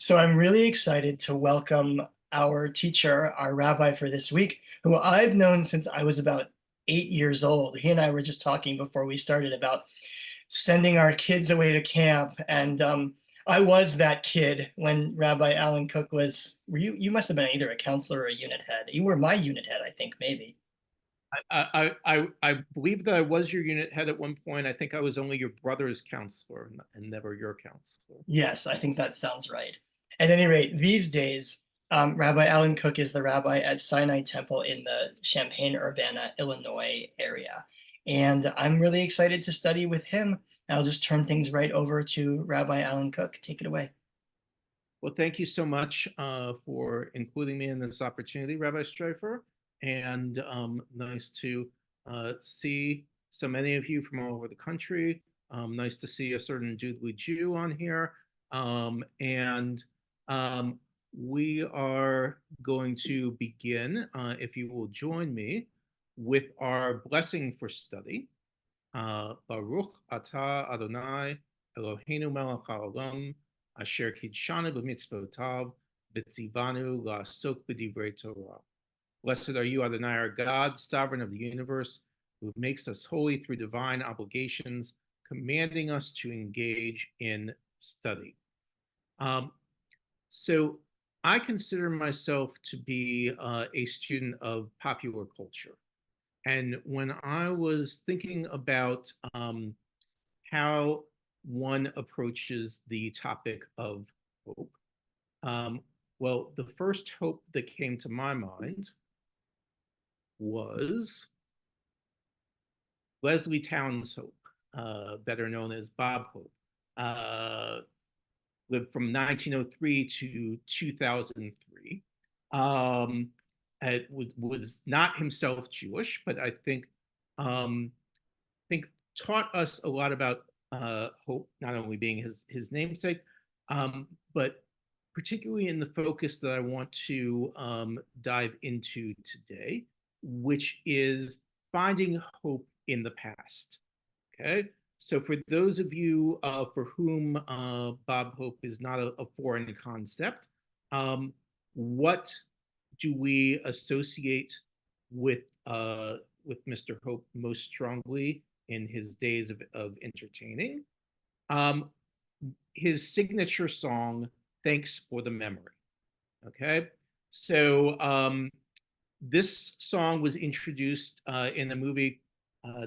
So I'm really excited to welcome our teacher, our rabbi for this week, who I've known since I was about 8 years old. He and I were just talking before we started about sending our kids away to camp. And I was that kid when Rabbi Alan Cook was, you must have been either a counselor or a unit head. You were my unit head, I think, maybe. I believe that I was your unit head at one point. I think I was only your brother's counselor and never your counselor. Yes, I think that sounds right. At any rate, these days, Rabbi Alan Cook is the rabbi at Sinai Temple in the Champaign-Urbana, Illinois area. And I'm really excited to study with him. I'll just turn things right over to Rabbi Alan Cook. Take it away. Well, thank you so much for including me in this opportunity, Rabbi Streifer, and nice to see so many of you from all over the country. Nice to see a certain doodly Jew on here. And we are going to begin, if you will join me, with our blessing for study. Baruch atah Adonai Eloheinu melech haolam asher kidshanu b'mitzvotav v'tzivanu la'asok b'divrei Torah. Blessed are you, Adonai, our God, sovereign of the universe, who makes us holy through divine obligations, commanding us to engage in study. So I consider myself to be a student of popular culture. And when I was thinking about how one approaches the topic of hope, well, the first hope that came to my mind was Leslie Town's Hope, better known as Bob Hope. Lived from 1903 to 2003. It was not himself Jewish, but I think taught us a lot about hope, not only being his namesake, but particularly in the focus that I want to dive into today, which is finding hope in the past. Okay, so for those of you for whom Bob Hope is not a foreign concept, what do we associate with Mr. Hope most strongly in his days of entertaining? His signature song, "Thanks for the Memory." Okay, so this song was introduced in a movie.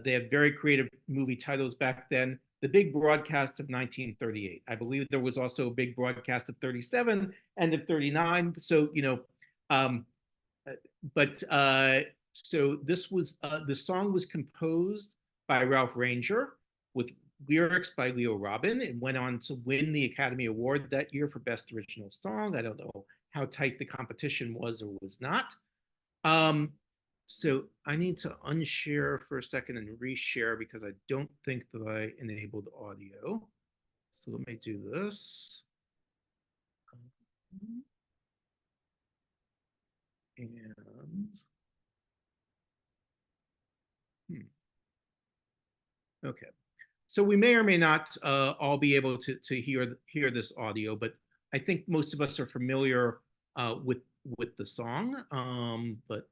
They had very creative movie titles back then. The Big Broadcast of 1938. I believe there was also a Big Broadcast of 37 and of 39. So, um, but so this was the song was composed by Ralph Ranger with lyrics by Leo Robin. It went on to win the Academy Award that year for Best Original Song. I don't know how tight the competition was or was not. So I need to unshare for a second and reshare because I don't think that I enabled audio. So let me do this. And okay. So we may or may not all be able to hear this audio, but I think most of us are familiar with the song. But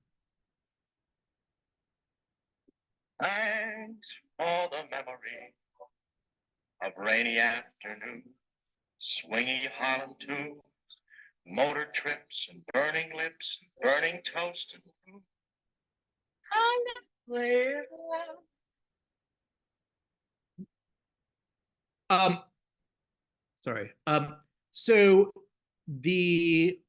thanks for the memory of rainy afternoons, swingy Holland tunes, motor trips and burning lips, and burning toast and food. I never played around. Sorry. So the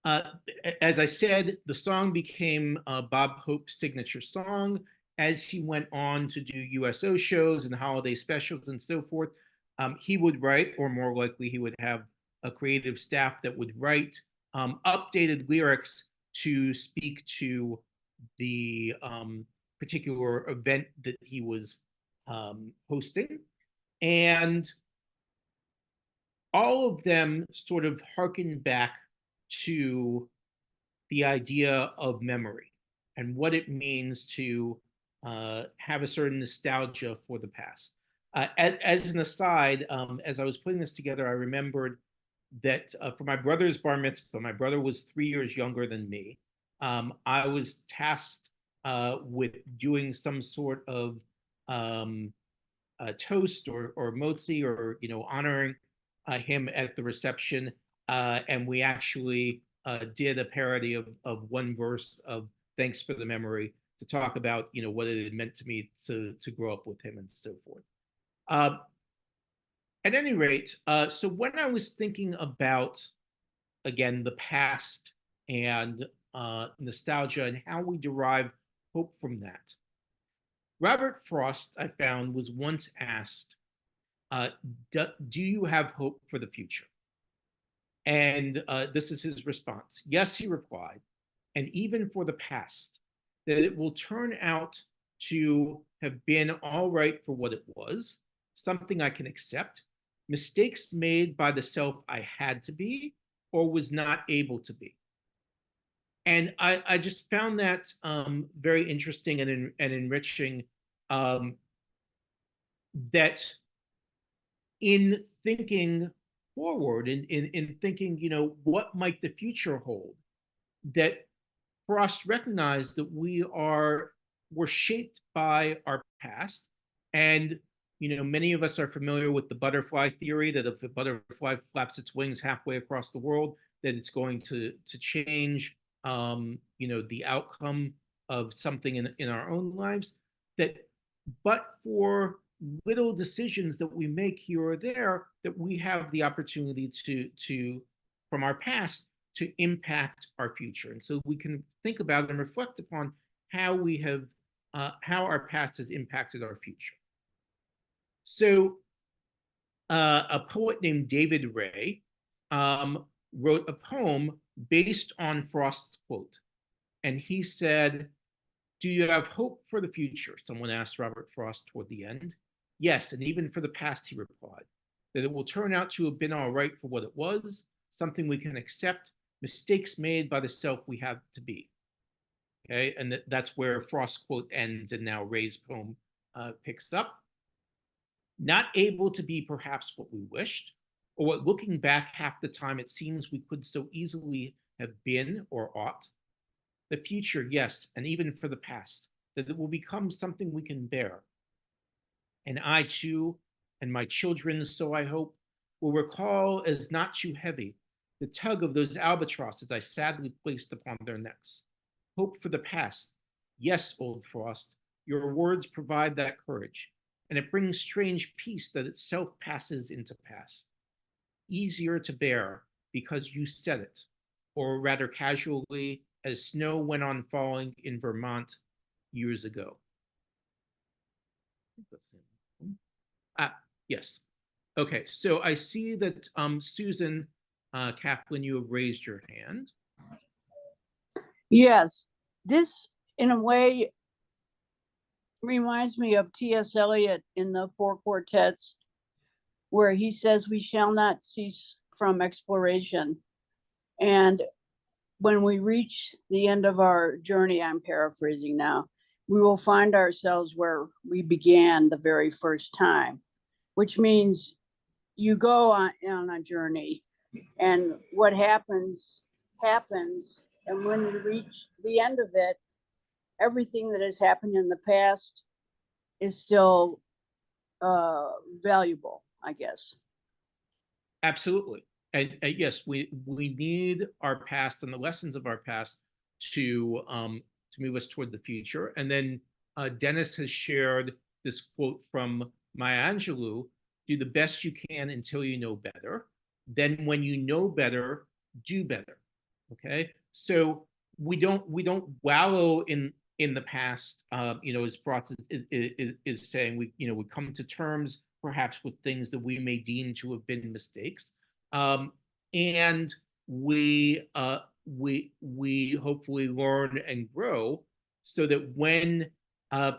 as I said, the song became Bob Hope's signature song as he went on to do USO shows and holiday specials and so forth. He would write, or more likely, he would have a creative staff that would write updated lyrics to speak to the particular event that he was hosting. And all of them sort of harken back to the idea of memory and what it means to have a certain nostalgia for the past. As an aside, as I was putting this together, I remembered that for my brother's bar mitzvah, my brother was 3 years younger than me. I was tasked with doing some sort of toast or motzi, or honoring him at the reception, and we actually did a parody of one verse of "Thanks for the Memory" to talk about what it had meant to me to grow up with him and so forth. At any rate, so when I was thinking about, again, the past and nostalgia and how we derive hope from that, Robert Frost, I found, was once asked, do you have hope for the future? And this is his response. Yes, he replied, and even for the past, that it will turn out to have been all right for what it was, something I can accept, mistakes made by the self I had to be or was not able to be. And I just found that very interesting and enriching, that in thinking forward, in thinking, what might the future hold, that Frost recognized that we're shaped by our past. And many of us are familiar with the butterfly theory, that if a butterfly flaps its wings halfway across the world, that it's going to change the outcome of something in our own lives. But for little decisions that we make here or there, that we have the opportunity to from our past to impact our future. And so we can think about and reflect upon how our past has impacted our future. So a poet named David Ray wrote a poem based on Frost's quote. And he said, "Do you have hope for the future?" Someone asked Robert Frost toward the end. "Yes, and even for the past," he replied, "that it will turn out to have been all right for what it was, something we can accept, mistakes made by the self we have to be." Okay, and that's where Frost's quote ends, and now Ray's poem picks up. Not able to be perhaps what we wished, or what looking back half the time it seems we could so easily have been or ought. The future, yes, and even for the past, that it will become something we can bear. And I too, and my children, so I hope, will recall as not too heavy the tug of those albatrosses I sadly placed upon their necks. Hope for the past. Yes, old Frost, your words provide that courage, and it brings strange peace that itself passes into past. Easier to bear because you said it, or rather casually, as snow went on falling in Vermont years ago. Yes. Okay, so I see that Susan Kaplan, you have raised your hand. Yes, this in a way reminds me of T.S. Eliot in the Four Quartets, where he says we shall not cease from exploration. And when we reach the end of our journey, I'm paraphrasing now, we will find ourselves where we began the very first time, which means you go on a journey, and what happens, happens. And when you reach the end of it, everything that has happened in the past is still valuable, I guess. Absolutely. And yes, we need our past and the lessons of our past to move us toward the future. And then Dennis has shared this quote from Maya Angelou: "Do the best you can until you know better. Then when you know better, do better." Okay, so we don't wallow in the past. As Bratz is saying, we come to terms perhaps with things that we may deem to have been mistakes, and we hopefully learn and grow, so that when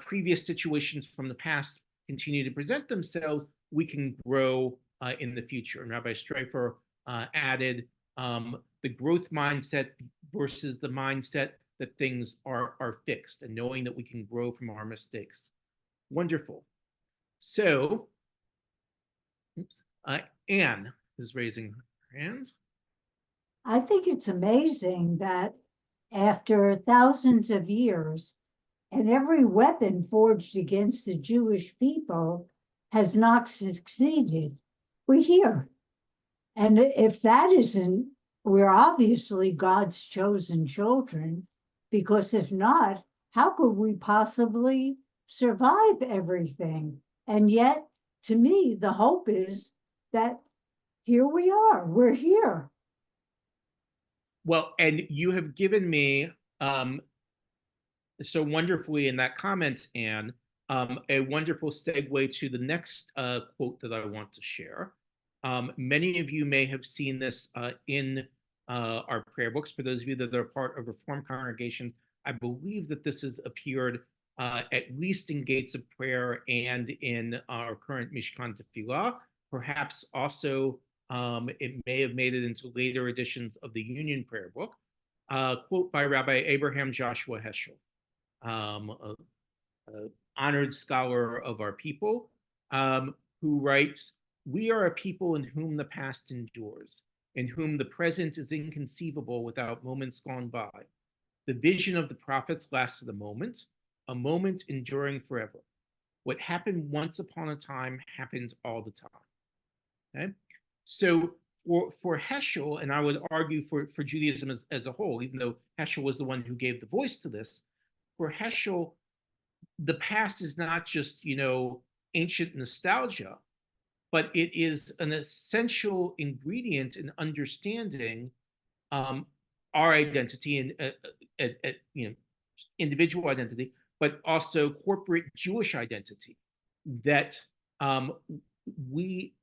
previous situations from the past continue to present themselves, we can grow in the future. And Rabbi Streifer added the growth mindset versus the mindset that things are fixed, and knowing that we can grow from our mistakes. Wonderful. So, Anne is raising her hand. I think it's amazing that after thousands of years, and every weapon forged against the Jewish people has not succeeded, we're here. And if that isn't, we're obviously God's chosen children, because if not, how could we possibly survive everything? And yet, to me, the hope is that here we are, we're here. Well, and you have given me so wonderfully in that comment, Anne, a wonderful segue to the next quote that I want to share. Many of you may have seen this in our prayer books. For those of you that are part of Reformed congregation, I believe that this has appeared at least in Gates of Prayer and in our current Mishkan Tefillah. Perhaps also it may have made it into later editions of the Union Prayer Book. Quote by Rabbi Abraham Joshua Heschel, a honored scholar of our people, who writes, "We are a people in whom the past endures, in whom the present is inconceivable without moments gone by. The vision of the prophets lasted a moment enduring forever. What happened once upon a time happened all the time." Okay? So for Heschel, and I would argue for Judaism as a whole, even though Heschel was the one who gave the voice to this, for Heschel, the past is not just, ancient nostalgia, but it is an essential ingredient in understanding our identity and individual identity, but also corporate Jewish identity. That we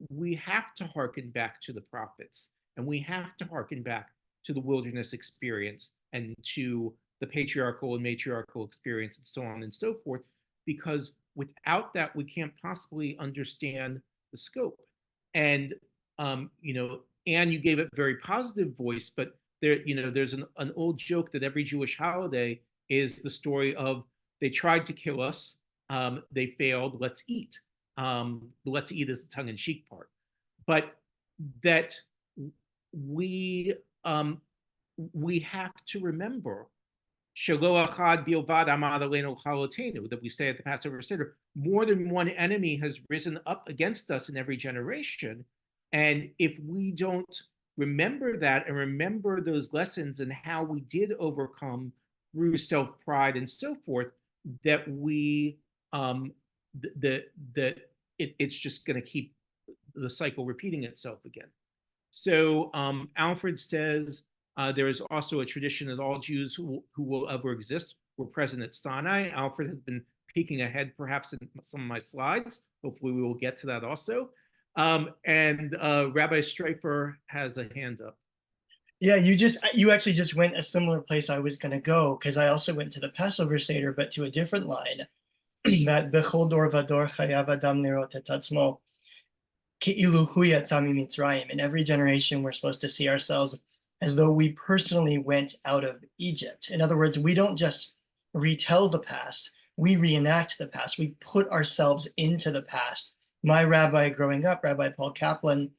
have to hearken back to the prophets, and we have to hearken back to the wilderness experience and to the patriarchal and matriarchal experience and so on and so forth, because without that, we can't possibly understand the scope. And, Anne, you gave it very positive voice, but there's an old joke that every Jewish holiday is the story of they tried to kill us, they failed, let's eat. Let's eat is the tongue-in-cheek part. But that we have to remember that we say at the Passover Seder, more than one enemy has risen up against us in every generation. And if we don't remember that and remember those lessons and how we did overcome through self-pride and so forth, that we it's just going to keep the cycle repeating itself again. So Alfred says, there is also a tradition that all Jews who will ever exist were present at Sinai. Alfred has been peeking ahead perhaps in some of my slides. Hopefully we will get to that also. And Rabbi Streifer has a hand up. Yeah, you actually just went a similar place I was going to go, because I also went to the Passover Seder, but to a different line. That bechol dor vador chayav adam lirot et atzmo ke'ilu hu yatsa mimitzrayim. In every generation, we're supposed to see ourselves as though we personally went out of Egypt. In other words, we don't just retell the past, we reenact the past. We put ourselves into the past. My rabbi growing up, Rabbi Paul Kaplan,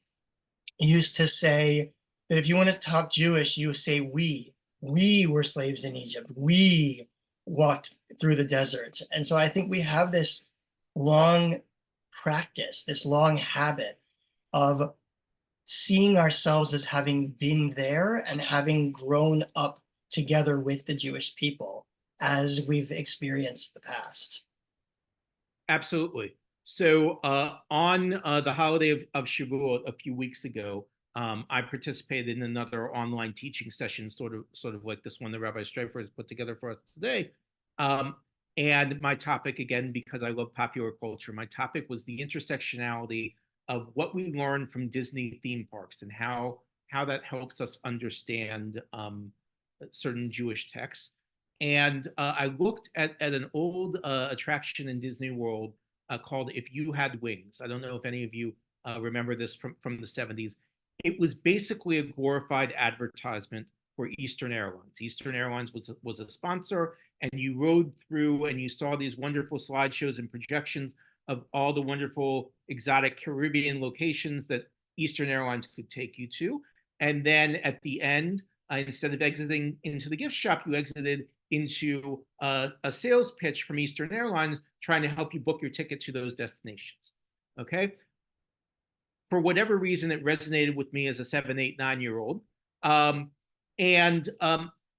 used to say that if you want to talk Jewish, you say we. We were slaves in Egypt. We walked through the desert. And so I think we have this long practice, this long habit of seeing ourselves as having been there and having grown up together with the Jewish people as we've experienced the past. Absolutely. So on the holiday of Shavuot a few weeks ago, I participated in another online teaching session, sort of like this one that Rabbi Streifer has put together for us today. And my topic, again, because I love popular culture, my topic was the intersectionality of what we learn from Disney theme parks and how that helps us understand certain Jewish texts. And I looked at an old attraction in Disney World called If You Had Wings. I don't know if any of you remember this from the 70s. It was basically a glorified advertisement for Eastern Airlines. Eastern Airlines was a sponsor, and you rode through and you saw these wonderful slideshows and projections of all the wonderful exotic Caribbean locations that Eastern Airlines could take you to. And then at the end, instead of exiting into the gift shop, you exited into a sales pitch from Eastern Airlines trying to help you book your ticket to those destinations. Okay. For whatever reason, it resonated with me as a 7, 8, 9-year-old.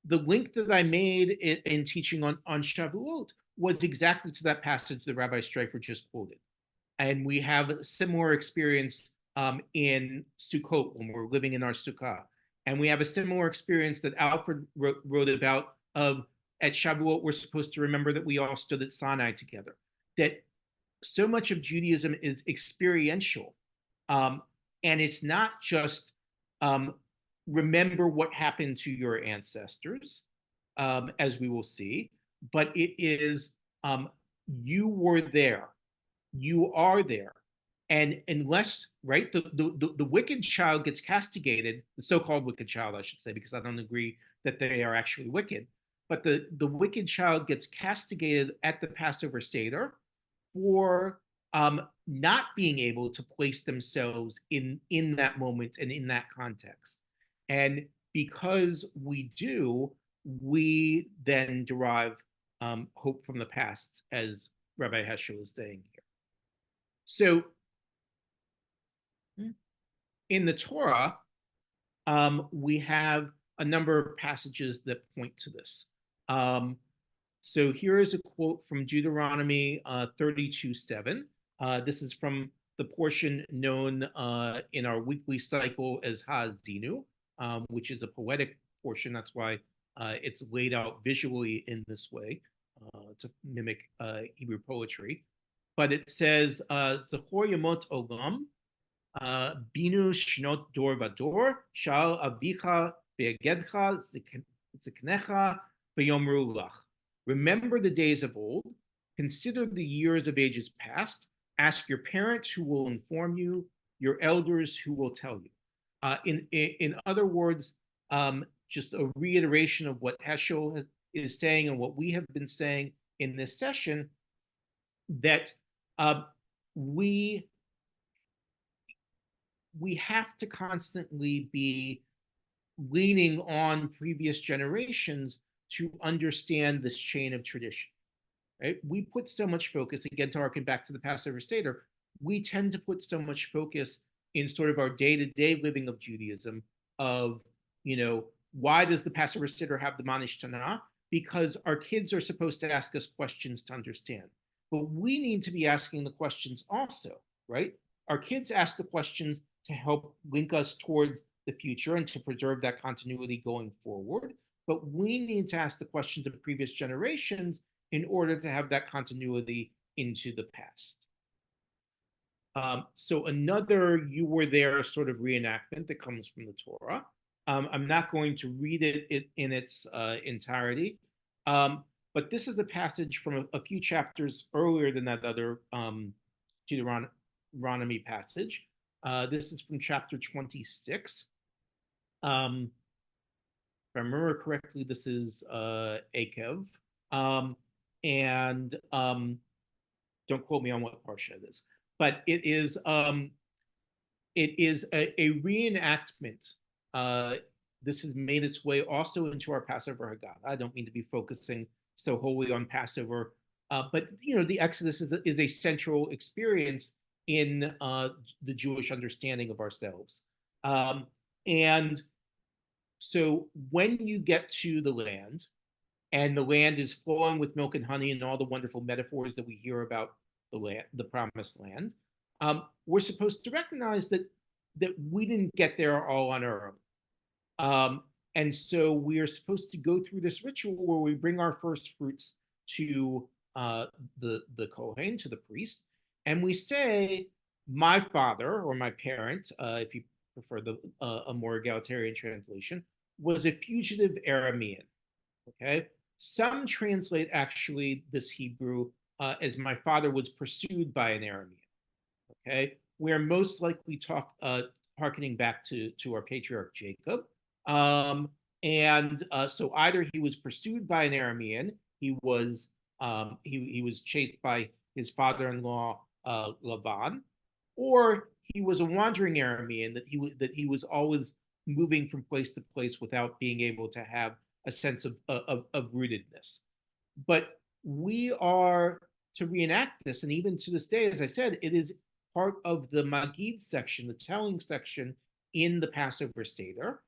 The link that I made in teaching on Shavuot was exactly to that passage that Rabbi Streifer just quoted. And we have a similar experience in Sukkot when we're living in our sukkah. And we have a similar experience that Alfred wrote about of at Shavuot, we're supposed to remember that we all stood at Sinai together. That so much of Judaism is experiential. And it's not just remember what happened to your ancestors, as we will see, but it is you were there, you are there. And unless, right, the wicked child gets castigated, the so-called wicked child, I should say, because I don't agree that they are actually wicked, but the wicked child gets castigated at the Passover Seder for not being able to place themselves in that moment and in that context. And because we do, we then derive hope from the past, as Rabbi Heschel is saying here. So in the Torah, we have a number of passages that point to this. So here is a quote from Deuteronomy 32:7. This is from the portion known in our weekly cycle as Ha'azinu, which is a poetic portion. That's why it's laid out visually in this way to mimic Hebrew poetry. But it says, Zachor Yamot Olam, Binu Shnot Dor Vador, Shal Avicha Ve'egedcha Ziknecha V'yomru Lach. Remember the days of old, consider the years of ages past, ask your parents who will inform you, your elders who will tell you. In other words, just a reiteration of what Heschel is saying and what we have been saying in this session, that we have to constantly be leaning on previous generations to understand this chain of tradition, right? We put so much focus, again, to harken back to the Passover Seder, we tend to put so much focus in sort of our day-to-day living of Judaism of, why does the Passover Seder have the Manish Tanah? Because our kids are supposed to ask us questions to understand. But we need to be asking the questions also, right? Our kids ask the questions to help link us toward the future and to preserve that continuity going forward. But we need to ask the questions of previous generations in order to have that continuity into the past. So another you were there sort of reenactment that comes from the Torah. I'm not going to read it in its entirety, but this is a passage from a few chapters earlier than that other Deuteronomy passage. This is from chapter 26. If I remember correctly, this is Akev. Don't quote me on what parsha it is, but it is a reenactment. This has made its way also into our Passover Haggadah. I don't mean to be focusing so wholly on Passover, but the Exodus is a central experience in the Jewish understanding of ourselves. And so when you get to the land, and the land is flowing with milk and honey and all the wonderful metaphors that we hear about the promised land, we're supposed to recognize that we didn't get there all on our own. And so we are supposed to go through this ritual where we bring our first fruits to the Kohen, to the priest, and we say, my father, or my parent, if you prefer a more egalitarian translation, was a fugitive Aramean. Okay? Some translate actually this Hebrew as my father was pursued by an Aramean. Okay? We're most likely hearkening back to our patriarch Jacob. So either he was pursued by an Aramean, he was chased by his father-in-law Laban, or he was a wandering Aramean that he was always moving from place to place without being able to have a sense of rootedness. But we are to reenact this, and even to this day, as I said, it is part of the Magid section, the telling section in the Passover Seder.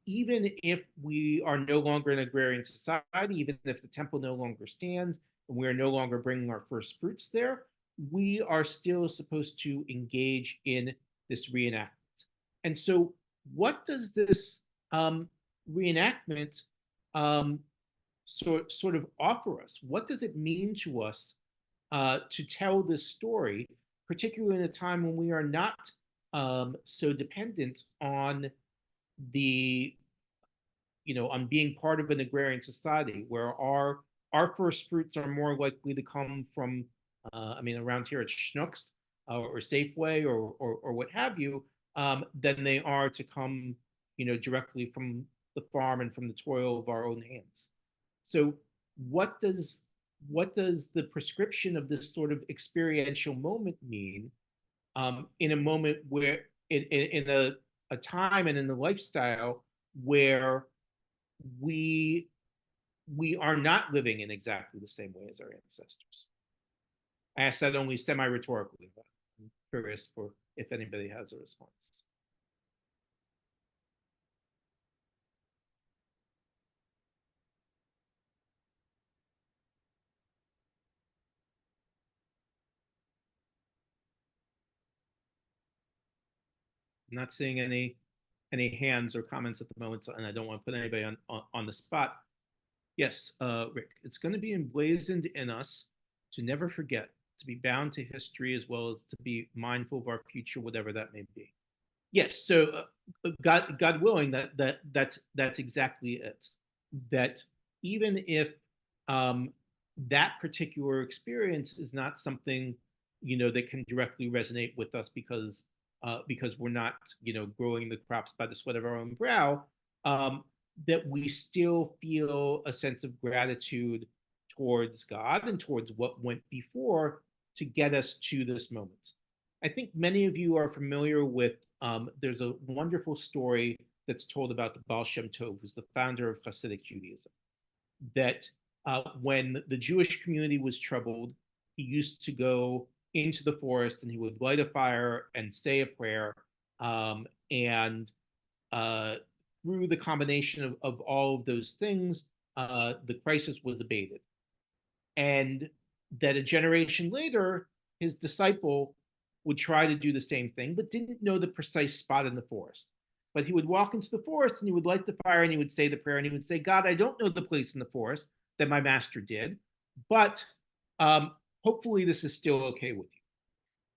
Even if we are no longer an agrarian society, even if the temple no longer stands, and we are no longer bringing our first fruits there, we are still supposed to engage in this reenactment. And so, what does this reenactment sort of offer us? What does it mean to us to tell this story, particularly in a time when we are not so dependent on the, on being part of an agrarian society, where our first fruits are more likely to come from, around here it's Schnucks or Safeway or what have you, than they are to come, directly from the farm and from the toil of our own hands. So what does the prescription of this sort of experiential moment mean, in a moment where in a time and in the lifestyle where we are not living in exactly the same way as our ancestors? I ask that only semi-rhetorically, but I'm curious for if anybody has a response. I'm not seeing any hands or comments at the moment, and I don't want to put anybody on the spot. Yes, Rick, it's going to be emblazoned in us to never forget, to be bound to history, as well as to be mindful of our future, whatever that may be. Yes, so God willing, that's exactly it. That even if that particular experience is not something that can directly resonate with us because we're not growing the crops by the sweat of our own brow, that we still feel a sense of gratitude towards God and towards what went before to get us to this moment. I think many of you are familiar with, there's a wonderful story that's told about the Baal Shem Tov, who's the founder of Hasidic Judaism, that when the Jewish community was troubled, he used to go into the forest and he would light a fire and say a prayer, and through the combination of all of those things, the crisis was abated. And that a generation later, his disciple would try to do the same thing, but didn't know the precise spot in the forest. But he would walk into the forest and he would light the fire and he would say the prayer and he would say, God, I don't know the place in the forest that my master did, but hopefully this is still okay with you.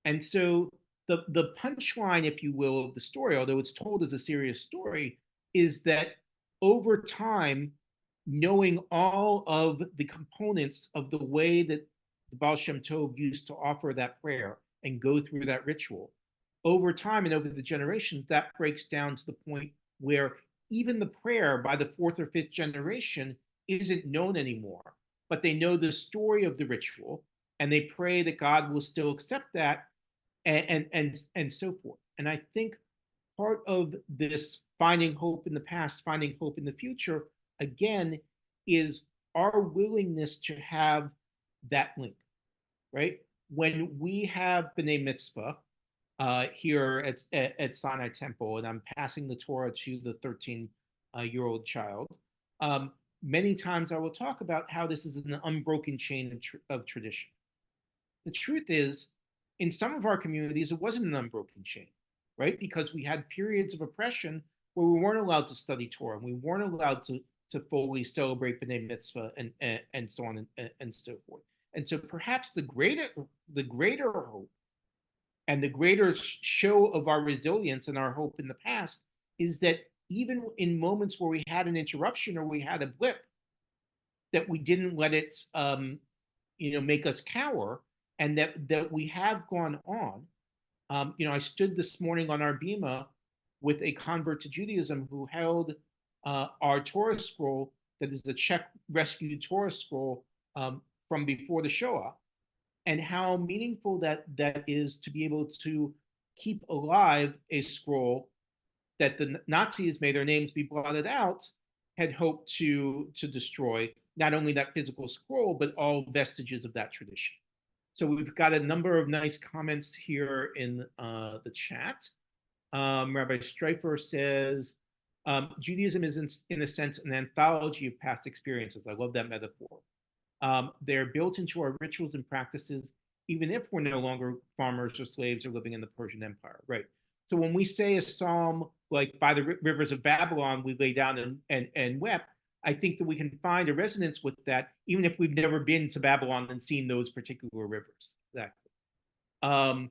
And so the punchline, if you will, of the story, although it's told as a serious story, is that over time, knowing all of the components of the way that the Baal Shem Tov used to offer that prayer and go through that ritual, over time and over the generations, that breaks down to the point where even the prayer by the fourth or fifth generation isn't known anymore, but they know the story of the ritual and they pray that God will still accept that, and so forth. And I think part of this finding hope in the past, finding hope in the future, again, is our willingness to have that link, right? When we have B'nai Mitzvah here at Sinai Temple, and I'm passing the Torah to the 13-year-old child, many times I will talk about how this is an unbroken chain of tradition. The truth is, in some of our communities, it wasn't an unbroken chain, right? Because we had periods of oppression where we weren't allowed to study Torah, and we weren't allowed to fully celebrate B'nai Mitzvah and so on and so forth. And so perhaps the greater hope and the greater show of our resilience and our hope in the past is that even in moments where we had an interruption or we had a blip, that we didn't let it make us cower, and that we have gone on. I stood this morning on our bima with a convert to Judaism who held our Torah scroll, that is the Czech rescued Torah scroll from before the Shoah, and how meaningful that is to be able to keep alive a scroll that the Nazis, may their names be blotted out, had hoped to destroy not only that physical scroll, but all vestiges of that tradition. So we've got a number of nice comments here in the chat. Rabbi Streifer says, Judaism is in a sense an anthology of past experiences. I love that metaphor. They're built into our rituals and practices, even if we're no longer farmers or slaves or living in the Persian Empire, right? So when we say a psalm like "By the rivers of Babylon, we lay down and wept," I think that we can find a resonance with that, even if we've never been to Babylon and seen those particular rivers. Exactly. One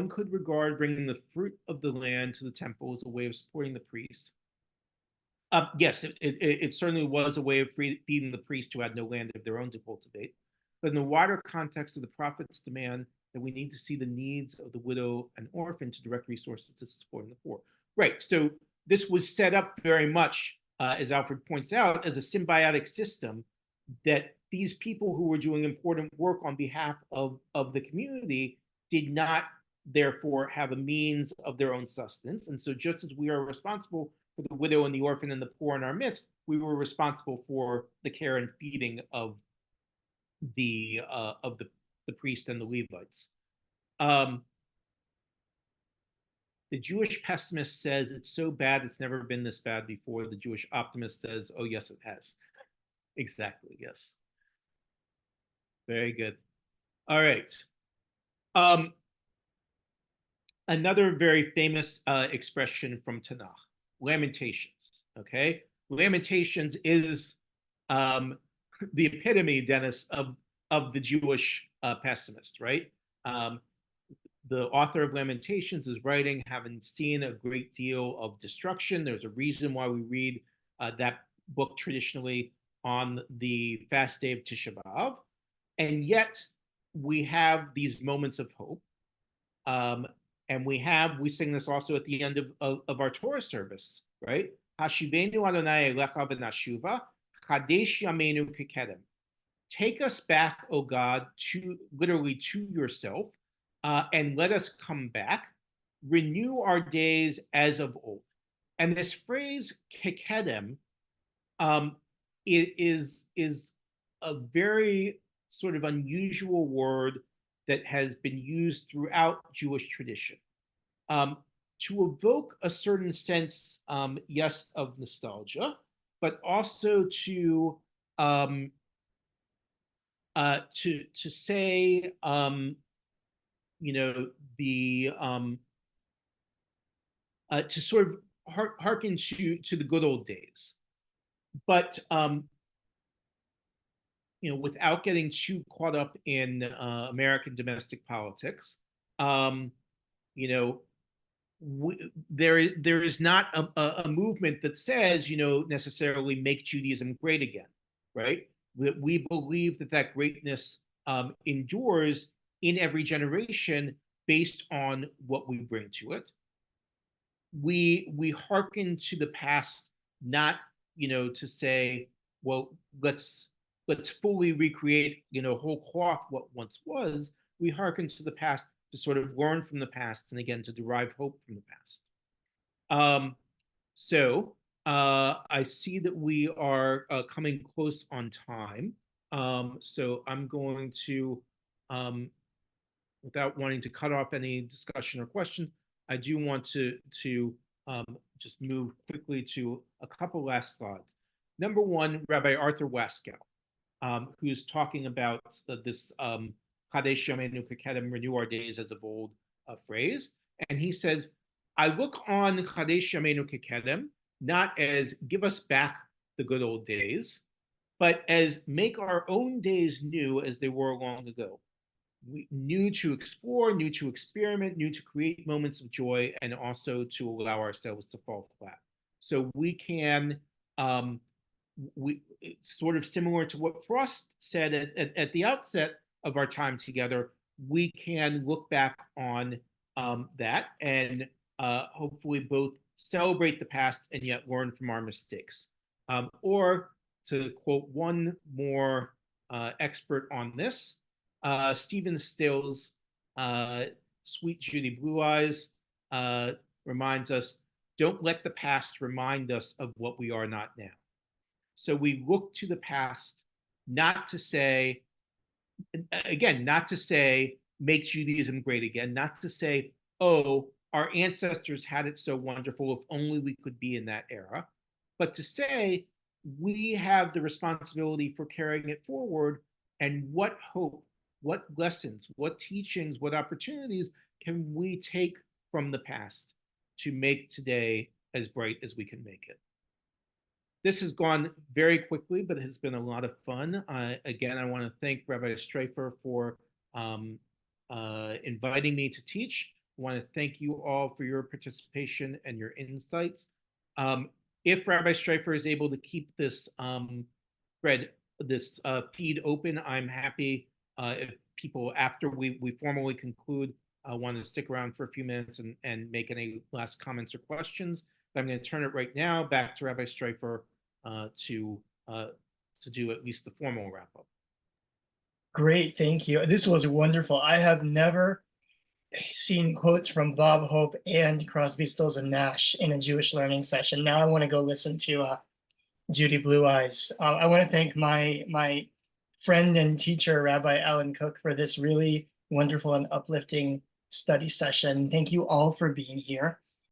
could regard bringing the fruit of the land to the temple as a way of supporting the priest. Yes, it certainly was a way of feeding the priests who had no land of their own to cultivate. But in the wider context of the prophet's demand that we need to see the needs of the widow and orphan to direct resources to supporting the poor. Right, so this was set up very much, as Alfred points out, as a symbiotic system that these people who were doing important work on behalf of the community did not therefore have a means of their own sustenance. And so just as we are responsible for the widow and the orphan and the poor in our midst, we were responsible for the care and feeding of the priest and the Levites. The Jewish pessimist says it's so bad it's never been this bad before. The Jewish optimist says, oh yes, it has. Exactly, yes. Very good. All right. Another very famous expression from Tanakh, Lamentations, okay? Lamentations is the epitome, Dennis, of the Jewish pessimist, right? The author of Lamentations is writing, having seen a great deal of destruction. There's a reason why we read that book traditionally on the fast day of Tisha B'Av. And yet we have these moments of hope. And we sing this also at the end of our Torah service, right? Hashivenu Adonai elecha v'nashuva, chadesh yameinu kekedem. Take us back, O God, literally to yourself, and let us come back, renew our days as of old. And this phrase kekedem is a very sort of unusual word that has been used throughout Jewish tradition to evoke a certain sense, yes, of nostalgia, but also to say, you know, to sort of hearken to the good old days, but you know, without getting too caught up in American domestic politics, you know, there is not a movement that says, you know, necessarily make Judaism great again, right? We believe that greatness endures in every generation based on what we bring to it. We hearken to the past, not, you know, to say, well, let's fully recreate, you know, whole cloth what once was. We hearken to the past to sort of learn from the past and again to derive hope from the past. So I see that we are coming close on time. So I'm going to, without wanting to cut off any discussion or questions, I do want to just move quickly to a couple last slides. Number one, Rabbi Arthur Waskow, who's talking about this Kadesh Yameinu Kekedem, renew our days as of old phrase. And he says, I look on Kadesh Yameinu Kekedem not as give us back the good old days, but as make our own days new as they were long ago. New to explore, new to experiment, new to create moments of joy, and also to allow ourselves to fall flat. So we can, it's sort of similar to what Frost said at the outset of our time together, we can look back on that and hopefully both celebrate the past and yet learn from our mistakes. Or to quote one more expert on this, Stephen Stills, Sweet Judy Blue Eyes, reminds us, don't let the past remind us of what we are not now. So we look to the past, not to say, again, not to say, make Judaism great again, not to say, oh, our ancestors had it so wonderful, if only we could be in that era, but to say, we have the responsibility for carrying it forward, and what hope, what lessons, what teachings, what opportunities can we take from the past to make today as bright as we can make it. This has gone very quickly, but it has been a lot of fun. Again, I want to thank Rabbi Strafer for inviting me to teach. I want to thank you all for your participation and your insights. If Rabbi Strafer is able to keep this feed open, I'm happy if people, after we formally conclude, want to stick around for a few minutes and make any last comments or questions. But I'm going to turn it right now back to Rabbi Strafer to do at least the formal wrap up. Great, thank you. This was wonderful. I have never seen quotes from Bob Hope and Crosby, Stills, and Nash in a Jewish learning session. Now I want to go listen to Judy Blue Eyes. I want to thank my friend and teacher, Rabbi Alan Cook, for this really wonderful and uplifting study session. Thank you all for being here.